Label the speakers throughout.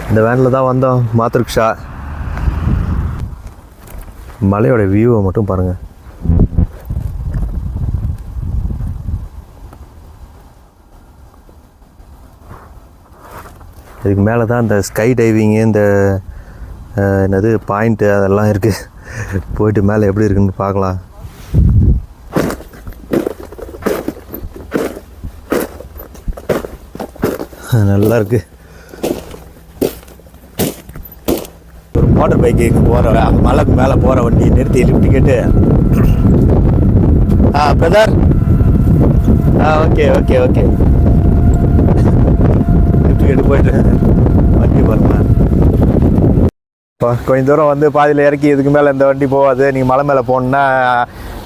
Speaker 1: இந்த வேனில் தான் வந்தோம். மாத்ருக்ஷா மலையோட வியூவை மட்டும் பாருங்கள். இதுக்கு மேலே தான் இந்த ஸ்கை டைவிங்கு, இந்த என்னது பாயிண்ட்டு அதெல்லாம் இருக்குது. போயிட்டு மேலே எப்படி இருக்குன்னு பார்க்கலாம். நல்லா இருக்குது. ஒரு மோட்டர் பைக்கு போகிற மலைக்கு மேலே போகிற வண்டி நிறுத்தி லிஃப்ட் கேட்டு brother okay okay okay lift கேட்டு போயிட்டு வண்டி பாருங்க. கொஞ்சம் தூரம் வந்து பாதியில் இறக்கி இதுக்கு மேலே இந்த வண்டி போகாது. நீங்கள் மலை மேலே போகணுன்னா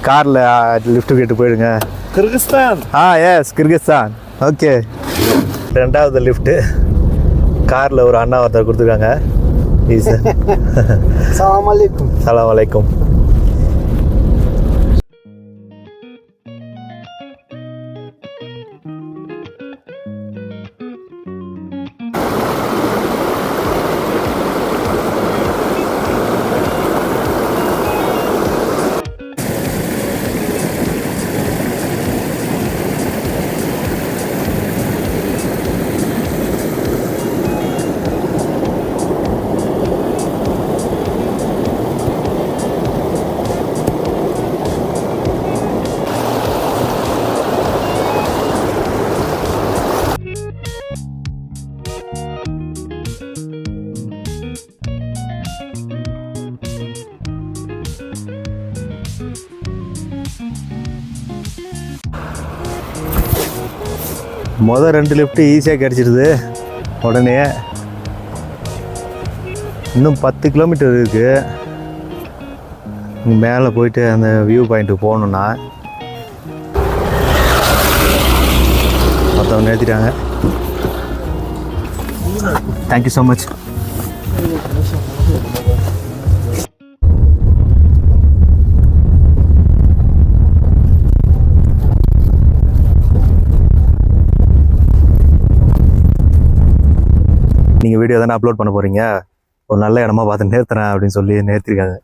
Speaker 1: காரில் லிஃப்ட் கேட்டு போயிடுங்க.
Speaker 2: கிர்கிஸ்தான்.
Speaker 1: Yes Kyrgyzstan. ஓகே, 2வது லிஃப்ட்டு காரில் ஒரு அண்ணா ஒருத்தர் கொடுத்துருக்காங்க.
Speaker 2: சலாம் அலைக்கும்.
Speaker 1: சலாம் அலைக்கும். மொதல் 2 லிஃப்ட்டு ஈஸியாக கிடச்சிடுது உடனே. இன்னும் 10 கிலோமீட்டர் இருக்குது. மேலே போயிட்டு அந்த வியூ பாயிண்ட்டுக்கு போகணுன்னா மற்றவங்க நிறுத்திட்டாங்க. Thank you so much. நீங்கள் வீடியோ தானே அப்லோட் பண்ண போகிறீங்க, ஒரு நல்ல இடமா பார்த்து நிறுத்துறேன் அப்படின்னு சொல்லி நிறுத்திருக்காங்க.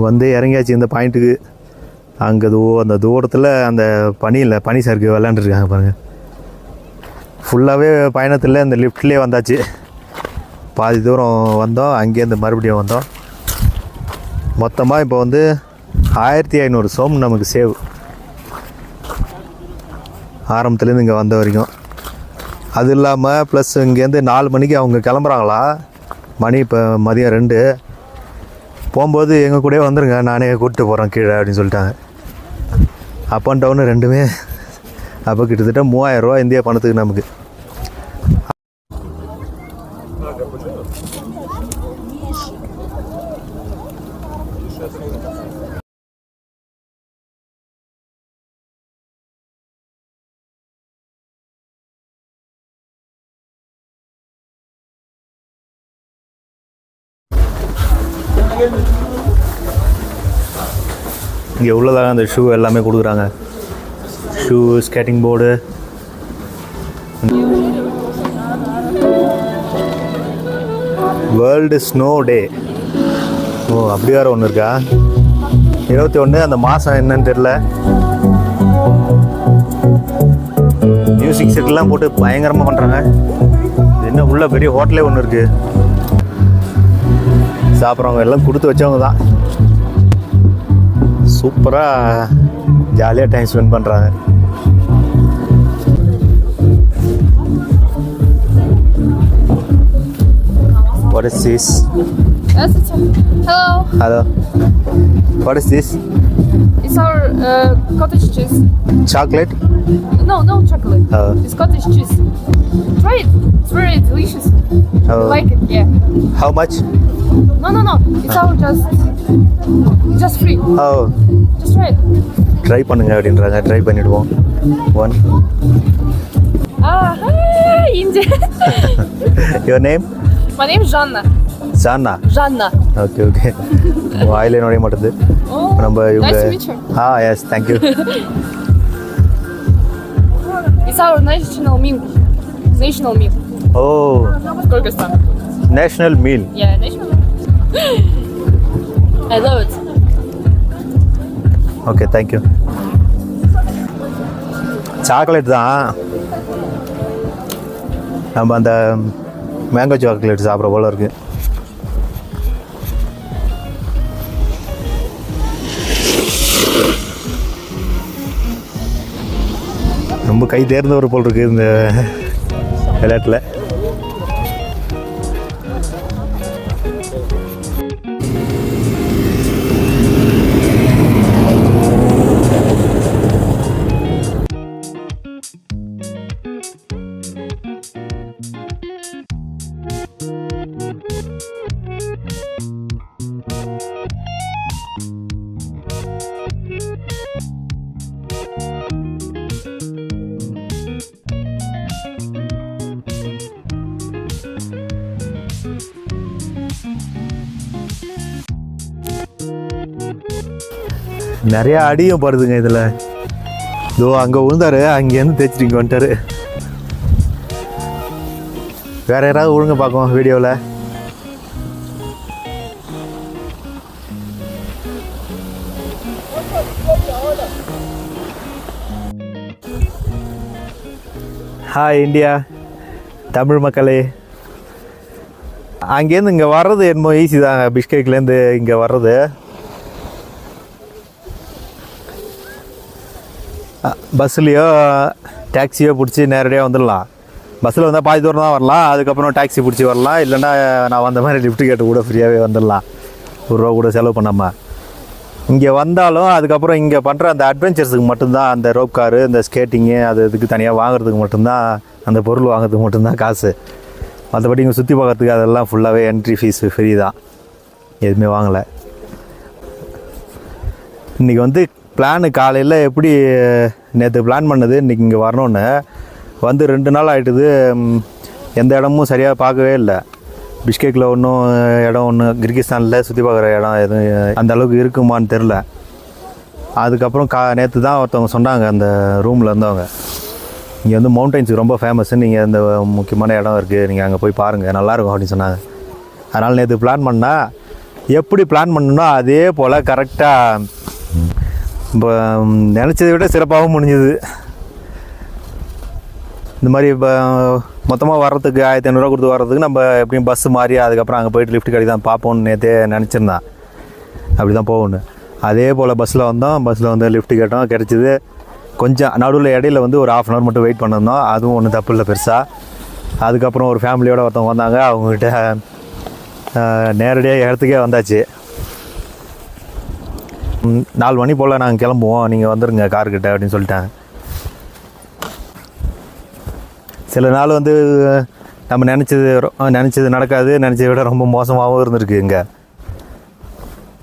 Speaker 1: வந்து இறங்கியாச்சு இந்த பாயிண்ட்டுக்கு. அங்கே அந்த தூரத்தில் அந்த பனி சறுக்கு விளாண்டுருக்காங்க பாருங்கள். ஃபுல்லாகவே பயணத்தில் இந்த லிஃப்ட்லேயே வந்தாச்சு. பாதி தூரம் வந்தோம், அங்கேருந்து மறுபடியும் வந்தோம். மொத்தமாக இப்போ வந்து 1500 சோம் நமக்கு சேவ் ஆரம்பத்துலேருந்து இங்கே வந்த வரைக்கும். அது இல்லாமல் ப்ளஸ் இங்கேருந்து 4 மணிக்கு அவங்க கிளம்புறாங்களா. மணி இப்போ மதியம் 2. போகும்போது எங்கள் கூடயே வந்துடுங்க, நானே கூப்பிட்டு போகிறேன் கீழே அப்படின்னு சொல்லிட்டாங்க. அப் அண்ட் டவுனு 2மே. அப்போ கிட்டத்தட்ட 3000 ரூபா இந்தியா பணத்துக்கு நமக்கு. இங்கே உள்ளதாக அந்த ஷூ எல்லாமே கொடுக்குறாங்க. Shoe, skating board. World snow day. ஓ அப்படி வேறு ஒன்று இருக்கா? 21 அந்த மாதம் என்னன்னு தெரில. மியூசிக் செட்லாம் போட்டு பயங்கரமாக பண்ணுறாங்க. என்ன உள்ள பெரிய ஹோட்டலே ஒன்று இருக்குது. சாப்பிட்றவங்க எல்லாம் கொடுத்து வச்சவங்க தான். சூப்பராக ஜாலியாக டைம் ஸ்பெண்ட் பண்ணுறாங்க. What is this?
Speaker 3: Yes, it's hello.
Speaker 1: Hello. What is this?
Speaker 3: It's our cottage cheese.
Speaker 1: Chocolate?
Speaker 3: No chocolate. It's cottage cheese. Try it. It's very delicious.
Speaker 1: Oh.
Speaker 3: You like it? Yeah.
Speaker 1: How much?
Speaker 3: No. It's all just free.
Speaker 1: ஓ
Speaker 3: Just try it.
Speaker 1: Try பண்ணுங்க அப்படின்றாங்க. Try பண்ணிவிடுவோம். 1.
Speaker 3: India.
Speaker 1: Your name?
Speaker 3: My name is Жанна.
Speaker 1: Zhanna.
Speaker 3: Жанна.
Speaker 1: Okay வாயிலே நுழைய மாட்டேது
Speaker 3: Oh,
Speaker 1: நம்ம இவங்க.
Speaker 3: nice to meet you.
Speaker 1: Yes thank you.
Speaker 3: It's our national meal. National meal.
Speaker 1: Oh
Speaker 3: Kyrgyzstan.
Speaker 1: National meal.
Speaker 3: Yeah, national meal. I love it.
Speaker 1: Okay thank you. Chocolate தான். நம்ம அந்த mango chocolate சாப்பிட்ற போல இருக்கு. ரொம்ப கை தேர்ந்தவர் போல் இருக்கு இந்த விளையாட்டில். நிறையா அடியும் படுதுங்க இதில். இதோ அங்கே விழுந்தாரு, அங்கேருந்து தேய்ச்சிட்டு இங்கே வந்துட்டாரு. வேற யாராவது ஒழுங்க பார்க்கும் வீடியோவில். ஹாய் இந்தியா, தமிழ் மக்களே. அங்கேருந்து இங்கே வர்றது என்னமோ ஈஸி தாங்க. பிஷ்கேக்லேருந்து இங்கே வர்றது பஸ்ஸுலேயோ டாக்ஸியோ பிடிச்சி நேரடியாக வந்துடலாம். பஸ்ஸில் வந்தால் பாதி தூரம் தான் வரலாம். அதுக்கப்புறம் டாக்ஸி பிடிச்சி வரலாம். இல்லைன்னா நான் வந்த மாதிரி லிஃப்ட் கேட்டு கூட ஃப்ரீயாகவே வந்துடலாம், ₹1 கூட செலவு பண்ணாமல். இங்கே வந்தாலும் அதுக்கப்புறம் இங்கே பண்ணுற அந்த அட்வென்ச்சர்ஸுக்கு மட்டும்தான், அந்த ரோப் காரு, இந்த ஸ்கேட்டிங்கு, அது இதுக்கு தனியாக வாங்குறதுக்கு மட்டும்தான், அந்த பொருள் வாங்குறதுக்கு மட்டும்தான் காசு. மற்றபடி இங்கே சுற்றி பார்க்கறதுக்கு அதெல்லாம் ஃபுல்லாகவே என்ட்ரி ஃபீஸு ஃப்ரீ தான். எதுவுமே வாங்கலை. இன்றைக்கி வந்து பிளானு காலையில் எப்படி நேற்று பிளான் பண்ணது இன்றைக்கி இங்கே வரணுன்னு வந்து 2 நாள் ஆகிட்டுது. எந்த இடமும் சரியாக பார்க்கவே இல்லை. பிஷ்கேக்கில் ஒன்றும் இடம் ஒன்று, கிர்கிஸ்தானில் சுற்றி பார்க்குற இடம் எதுவும் அந்த அளவுக்கு இருக்குமான்னு தெரில. அதுக்கப்புறம் நேற்று தான் ஒருத்தவங்க சொன்னாங்க, அந்த ரூமில் இருந்தவங்க, இங்கே வந்து மவுண்டைன்ஸுக்கு ரொம்ப ஃபேமஸ்ஸு, நீங்கள் இந்த முக்கியமான இடம் இருக்குது, நீங்கள் அங்கே போய் பாருங்கள், நல்லாயிருக்கும் அப்படின்னு சொன்னாங்க. அதனால் நேற்று பிளான் பண்ணால் எப்படி பிளான் பண்ணணும்னா அதே போல் கரெக்டாக இப்போ நினச்சதை விட சிறப்பாகவும் முடிஞ்சுது. இந்த மாதிரி இப்போ மொத்தமாக வர்றதுக்கு 1500 கொடுத்து வர்றதுக்கு நம்ம எப்படியும் பஸ்ஸு மாறி அதுக்கப்புறம் அங்கே போய்ட்டு லிஃப்ட் கிடைக்கு தான் பார்ப்போன்னு நேற்றே நினச்சிருந்தேன். அப்படி தான் போகணும். அதே போல் பஸ்ஸில் வந்தோம். பஸ்ஸில் வந்து லிஃப்ட் கேட்டோம், கிடச்சிது. கொஞ்சம் நடுவில் இடையில வந்து ஒரு 1/2 hour மட்டும் வெயிட் பண்ணிருந்தோம். அதுவும் ஒன்றும் தப்பு இல்லை பெருசாக. அதுக்கப்புறம் ஒரு ஃபேமிலியோடு ஒருத்தவங்க வந்தாங்க. அவங்ககிட்ட நேரடியாக இடத்துக்கே வந்தாச்சு. 4 மணி போல் நாங்கள் கிளம்புவோம், நீங்கள் வந்துடுங்க கார்கிட்ட அப்படின்னு சொல்லிட்டாங்க. சில நாள் வந்து நம்ம நினச்சது நடக்காது, நினச்சதை விட ரொம்ப மோசமாகவும் இருந்திருக்கு. இங்கே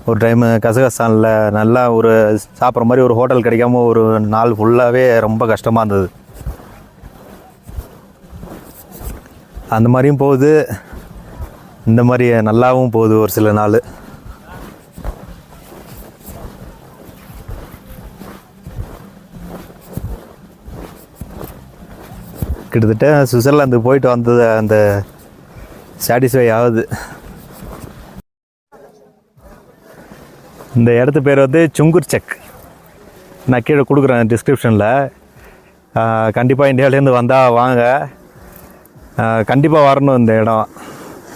Speaker 1: ஒரு டைமு கசகஸ்தானில் நல்லா ஒரு சாப்பிட்ற மாதிரி ஒரு ஹோட்டல் கிடைக்காம ஒரு நாள் ஃபுல்லாகவே ரொம்ப கஷ்டமாக இருந்தது. அந்த மாதிரியும் போகுது, இந்த மாதிரி நல்லாவும் போகுது ஒரு சில நாள். கிட்டத்தட்ட சுவிட்சர்லாந்து போயிட்டு வந்தது அந்த சாட்டிஸ்ஃபை ஆகுது. இந்த இடத்து பேர் வந்து சுங்குர்செக். நான் கீழே கொடுக்குறேன் டிஸ்கிரிப்ஷனில். கண்டிப்பாக இந்தியாவிலேருந்து வந்தால் வாங்க, கண்டிப்பாக வரணும். இந்த இடம்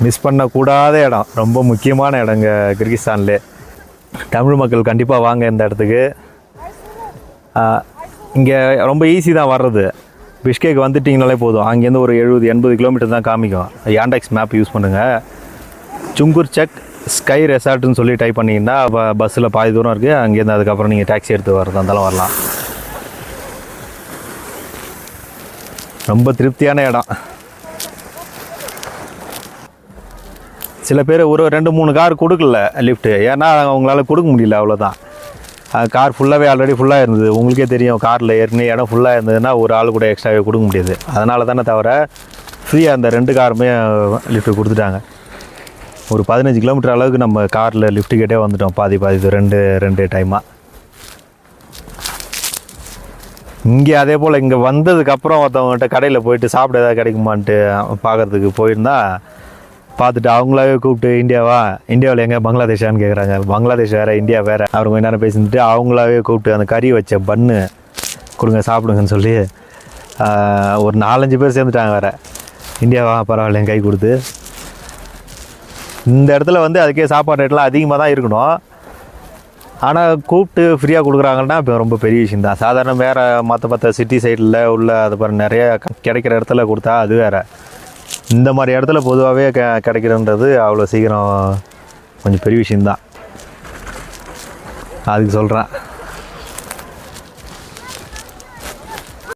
Speaker 1: மிஸ் பண்ணக்கூடாத இடம், ரொம்ப முக்கியமான இடங்க கிர்கிஸ்தான்லே. தமிழ் மக்கள் கண்டிப்பாக வாங்க இந்த இடத்துக்கு. இங்கே ரொம்ப ஈஸி தான் வர்றது. பிஷ்கேக் வந்துட்டிங்கனாலே போதும். அங்கேருந்து ஒரு 70-80 கிலோமீட்டர் தான் காமிக்கும். யாண்டெக்ஸ் மேப் யூஸ் பண்ணுங்கள். சுங்குர்செக் ஸ்கை ரெசார்ட்டுன்னு சொல்லி டைப் பண்ணிங்கன்னா பஸ்ஸில் பாதி தூரம் இருக்குது. அங்கேருந்து அதுக்கப்புறம் நீங்கள் டாக்ஸி எடுத்து வரதா இருந்தாலும் வரலாம். ரொம்ப திருப்தியான இடம். சில பேர் ஒரு 2-3 கார் கொடுக்கல லிஃப்ட்டு, ஏன்னா அவங்களால கொடுக்க முடியல, அவ்வளோதான். கார் ஃபுல்லாகவே ஆல்ரெடி ஃபுல்லாக இருந்தது. உங்களுக்கே தெரியும், காரில் ஏற்கனவே இடம் ஃபுல்லாக இருந்ததுன்னா ஒரு ஆள் கூட எக்ஸ்ட்ராவே கொடுக்க முடியாது. அதனால தானே தவிர ஃப்ரீயாக அந்த 2 காருமே லிஃப்ட்டு கொடுத்துட்டாங்க. ஒரு 15 கிலோமீட்டர் அளவுக்கு நம்ம காரில் லிஃப்ட்டு கேட்டே வந்துட்டோம், பாதி ரெண்டு டைமாக. இங்கே அதே போல் இங்கே வந்ததுக்கப்புறம் ஒருத்தவங்ககிட்ட கடையில் போயிட்டு சாப்பிட ஏதாவது கிடைக்குமான்ட்டு பார்க்குறதுக்கு போயிருந்தா, பார்த்துட்டு அவங்களாவே கூப்பிட்டு இந்தியாவில் எங்கே பங்களாதேஷான்னு கேட்குறாங்க. பங்களாதேஷ் வேறு, இந்தியா வேறு. அவர் கொஞ்ச நேரம் பேசிட்டு அவங்களாவே கூப்பிட்டு அந்த கறி வச்ச பன்னு கொடுங்க சாப்பிடுங்கன்னு சொல்லி ஒரு 4-5 பேர் சேர்ந்துட்டாங்க வேறு. இந்தியாவா, பரவாயில்ல, கை கொடுத்து. இந்த இடத்துல வந்து அதுக்கே சாப்பாடு ரேட்லாம் அதிகமாக தான் இருக்கணும். ஆனால் கூப்பிட்டு ஃப்ரீயாக கொடுக்குறாங்கன்னா இப்போ ரொம்ப பெரிய விஷயம் தான். சாதாரண வேறு மற்ற சிட்டி சைடில் உள்ள அது பாரு நிறைய கிடைக்கிற இடத்துல கொடுத்தா அது வேறு. இந்த மாதிரி இடத்துல பொதுவாகவே கிடைக்கிறன்றது அவ்வளோ சீக்கிரம் கொஞ்சம் பெரிய விஷயந்தான். அதுக்கு சொல்கிறேன்.